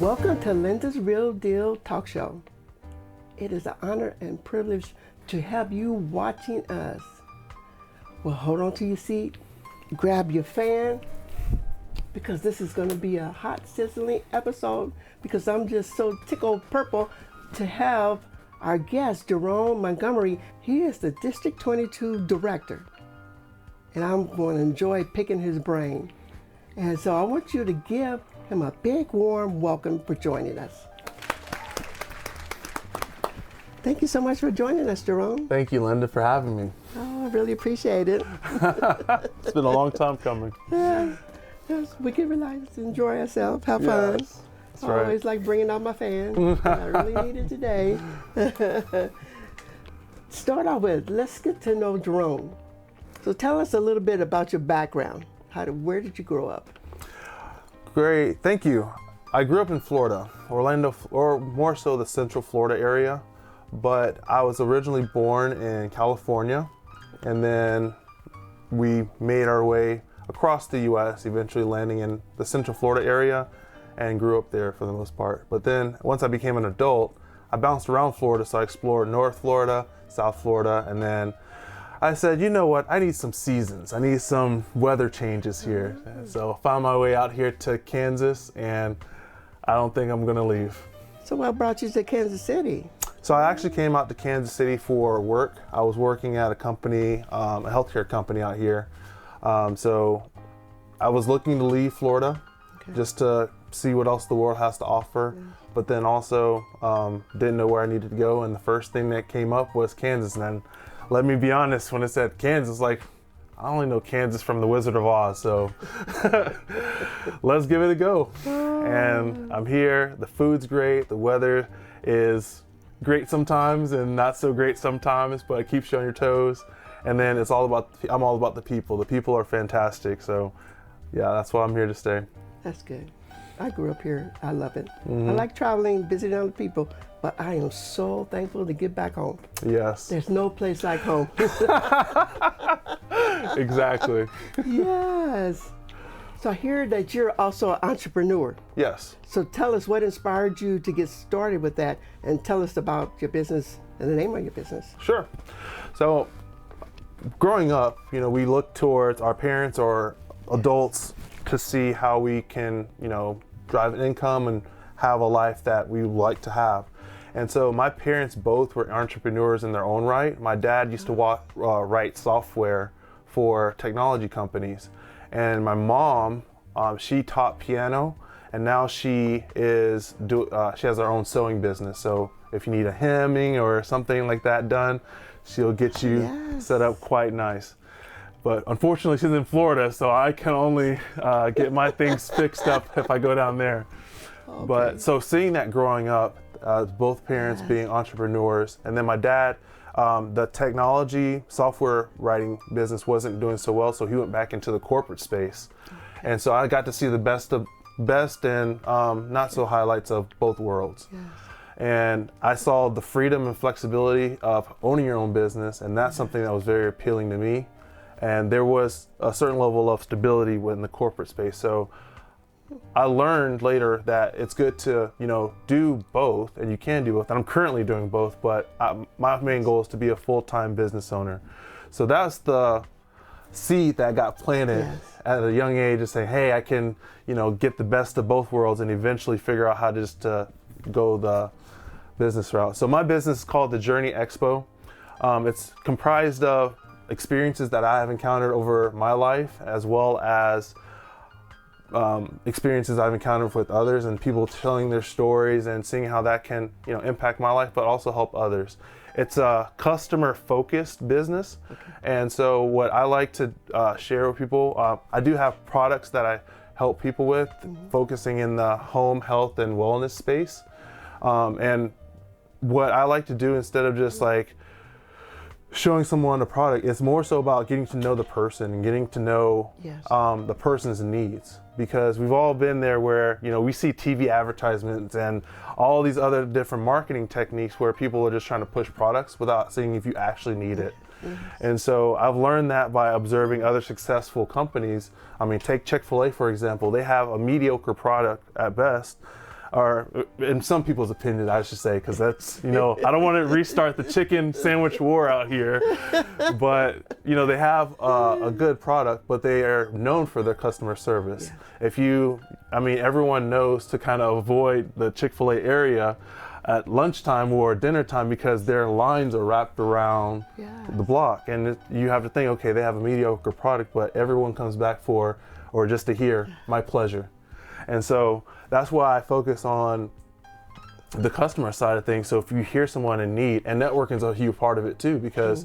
Welcome to Linda's Real Deal Talk Show. It is an honor and privilege to have you watching us. Well, hold on to your seat, grab your fan, because this is going to be a hot, sizzling episode, because I'm just so tickled purple to have our guest, Jerome Montgomery. He is the District 22 Director, and I'm going to enjoy picking his brain. And so I want you to give him a big, warm welcome for joining us. Thank you so much for joining us, Jerome. Thank you, Linda, for having me. Oh, I really appreciate it. It's been a long time coming. Yeah, yes, we can relax, enjoy ourselves, have fun. Yes, that's I right. always like bringing out my fan. I really need it today. Start off with, let's get to know Jerome. So tell us a little bit about your background. Where did you grow up? Great, thank you. I grew up in Florida, Orlando, or more so the Central Florida area, but I was originally born in California, and then we made our way across the U.S., eventually landing in the Central Florida area, and grew up there for the most part. But then once I became an adult, I bounced around Florida, so I explored North Florida, South Florida, and then I said, you know what, I need some seasons. I need some weather changes here. So I found my way out here to Kansas, and I don't think I'm gonna leave. So what brought you to Kansas City? So I actually came out to Kansas City for work. I was working at a company, a healthcare company out here. So I was looking to leave Florida just to see what else the world has to offer. But then also didn't know where I needed to go. And the first thing that came up was Kansas. And then let me be honest, when it said Kansas, like, I only know Kansas from The Wizard of Oz, so let's give it a go. And I'm here, the food's great, the weather is great sometimes and not so great sometimes, but it keeps you on your toes. And then I'm all about the people. The people are fantastic, so yeah, that's why I'm here to stay. That's good. I grew up here. I love it. I like traveling, visiting other people, but I am so thankful to get back home. Yes. There's no place like home. Exactly. Yes. So I hear that you're also an entrepreneur. Yes. So tell us what inspired you to get started with that, and tell us about your business and the name of your business. Sure. So growing up, we look towards our parents or adults to see how we can, drive an income and have a life that we would like to have. And so my parents both were entrepreneurs in their own right. My dad used to write software for technology companies. And my mom, she taught piano, and now she has her own sewing business. So if you need a hemming or something like that done, she'll get you set up quite nice. But unfortunately, she's in Florida, so I can only get my things fixed up if I go down there. Okay. But so seeing that growing up, both parents being entrepreneurs, and then my dad, the technology software writing business wasn't doing so well, so he went back into the corporate space. Okay. And so I got to see the best and not so highlights of both worlds. Yes. And I saw the freedom and flexibility of owning your own business, and that's something that was very appealing to me. And there was a certain level of stability within the corporate space. So I learned later that it's good to, do both, and you can do both. And I'm currently doing both, but my main goal is to be a full-time business owner. So that's the seed that got planted at a young age, to say, hey, I can, get the best of both worlds and eventually figure out how to just go the business route. So my business is called the Journey Expo. It's comprised of experiences that I have encountered over my life, as well as experiences I've encountered with others, and people telling their stories and seeing how that can, impact my life, but also help others. It's a customer-focused business, and so what I like to share with people, I do have products that I help people with, focusing in the home health and wellness space. And what I like to do, instead of just like showing someone a product, it's more so about getting to know the person and getting to know the person's needs. Because we've all been there where, we see TV advertisements and all these other different marketing techniques where people are just trying to push products without seeing if you actually need it. And so I've learned that by observing other successful companies. I mean, take Chick-fil-A, for example. They have a mediocre product at best, or in some people's opinion, I should say, because that's, I don't want to restart the chicken sandwich war out here, but, they have a good product, but they are known for their customer service. Yeah. Everyone knows to kind of avoid the Chick-fil-A area at lunchtime or dinner time because their lines are wrapped around the block. And you have to think, okay, they have a mediocre product, but everyone comes back for, or just to hear, my pleasure. And so that's why I focus on the customer side of things. So if you hear someone in need, and networking is a huge part of it too, because,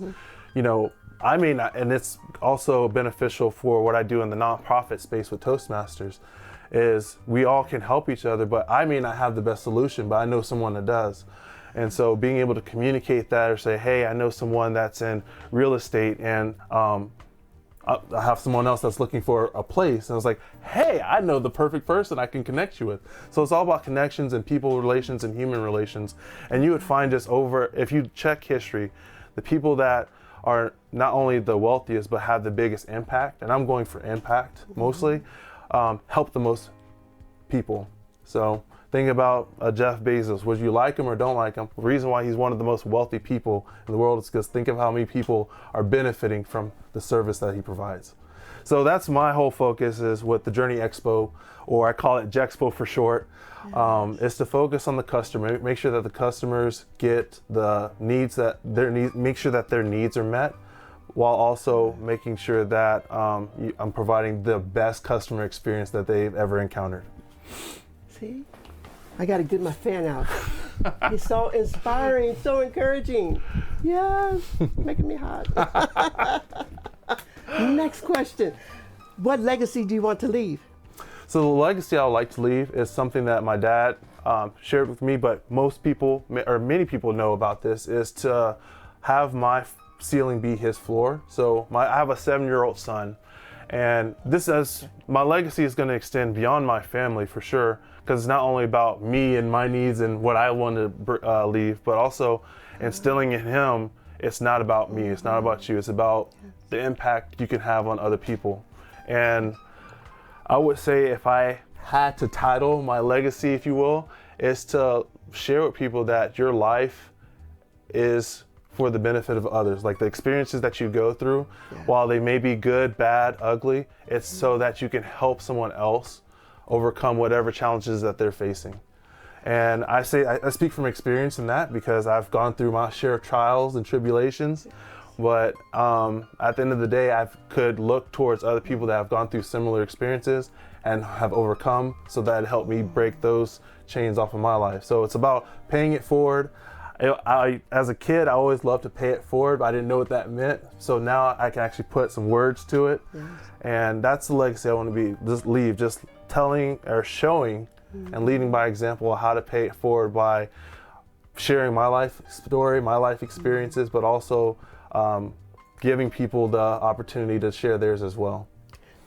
and it's also beneficial for what I do in the nonprofit space with Toastmasters, is we all can help each other, but I may not have the best solution, but I know someone that does. And so being able to communicate that or say, hey, I know someone that's in real estate and I have someone else that's looking for a place. And I was like, hey, I know the perfect person I can connect you with. So it's all about connections and people relations and human relations. And you would find just if you check history, the people that are not only the wealthiest, but have the biggest impact, and I'm going for impact mostly, help the most people. So think about Jeff Bezos. Would you like him or don't like him? The reason why he's one of the most wealthy people in the world is because think of how many people are benefiting from the service that he provides. So that's my whole focus is with the Journey Expo, or I call it Jexpo for short, is to focus on the customer, make sure that the customers get the needs make sure that their needs are met, while also making sure that I'm providing the best customer experience that they've ever encountered. See? I got to get my fan out. He's so inspiring, so encouraging. Yes, making me hot. Next question. What legacy do you want to leave? So the legacy I would like to leave is something that my dad shared with me, but most people, or many people know about this, is to have my ceiling be his floor. So I have a 7-year-old son, and my legacy is going to extend beyond my family for sure, because it's not only about me and my needs and what I want to leave, but also instilling in him, it's not about me, it's not about you, it's about the impact you can have on other people. And I would say if I had to title my legacy, if you will, is to share with people that your life is for the benefit of others. Like the experiences that you go through, while they may be good, bad, ugly, it's so that you can help someone else overcome whatever challenges that they're facing. And I speak from experience in that because I've gone through my share of trials and tribulations. But at the end of the day, I could look towards other people that have gone through similar experiences and have overcome, so that it helped me break those chains off of my life. So it's about paying it forward. As a kid, I always loved to pay it forward, but I didn't know what that meant. So now I can actually put some words to it. Yes. And that's the legacy I want to leave, just telling or showing and leading by example how to pay it forward by sharing my life story, my life experiences, but also giving people the opportunity to share theirs as well.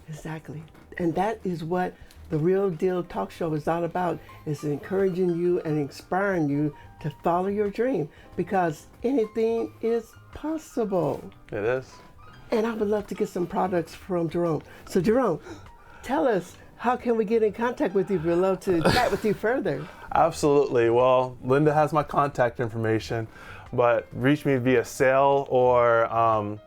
Exactly. And that is what the Real Deal Talk Show is all about, is encouraging you and inspiring you to follow your dream, because anything is possible. It is. And I would love to get some products from Jerome. So Jerome, tell us, how can we get in contact with you? We'd love to chat with you further. Absolutely. Well, Linda has my contact information, but reach me via sale or I'm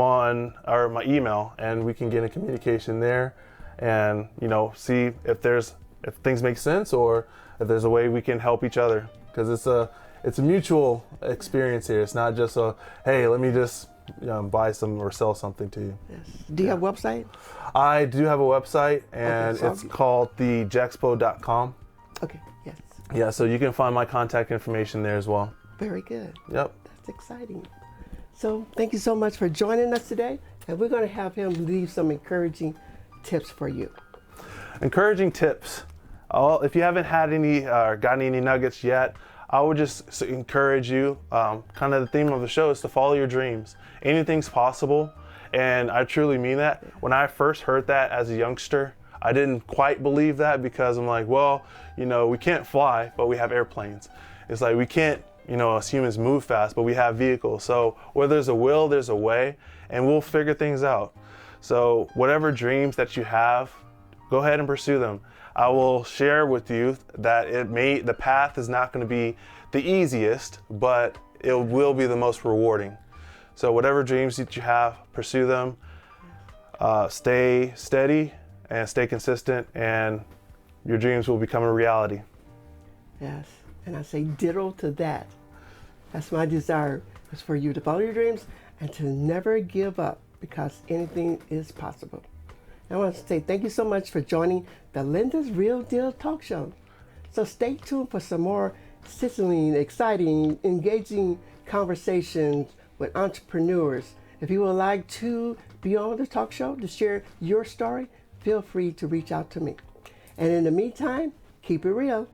on my email, and we can get in communication there and see if things make sense or if there's a way we can help each other, because it's a mutual experience here. It's not just hey, let me just buy some or sell something to you. Yes. Do you have a website? I do have a website, and it's called thejexpo.com. Okay, yes. Yeah, so you can find my contact information there as well. Very good. Yep. That's exciting. So thank you so much for joining us today, and we're going to have him leave some encouraging tips for you. Encouraging tips. If you haven't had any or gotten any nuggets yet, I would just encourage you, kind of the theme of the show is to follow your dreams. Anything's possible, and I truly mean that. When I first heard that as a youngster, I didn't quite believe that, because I'm like, well, we can't fly, but we have airplanes. It's like we can't, as humans move fast, but we have vehicles. So where there's a will, there's a way, and we'll figure things out. So whatever dreams that you have, go ahead and pursue them. I will share with you that the path is not going to be the easiest, but it will be the most rewarding. So whatever dreams that you have, pursue them. Stay steady and stay consistent, and your dreams will become a reality. Yes, and I say ditto to that. That's my desire, is for you to follow your dreams and to never give up, because anything is possible. I want to say thank you so much for joining the Linda's Real Deal Talk Show. So stay tuned for some more sizzling, exciting, engaging conversations with entrepreneurs. If you would like to be on the talk show to share your story, feel free to reach out to me. And in the meantime, keep it real.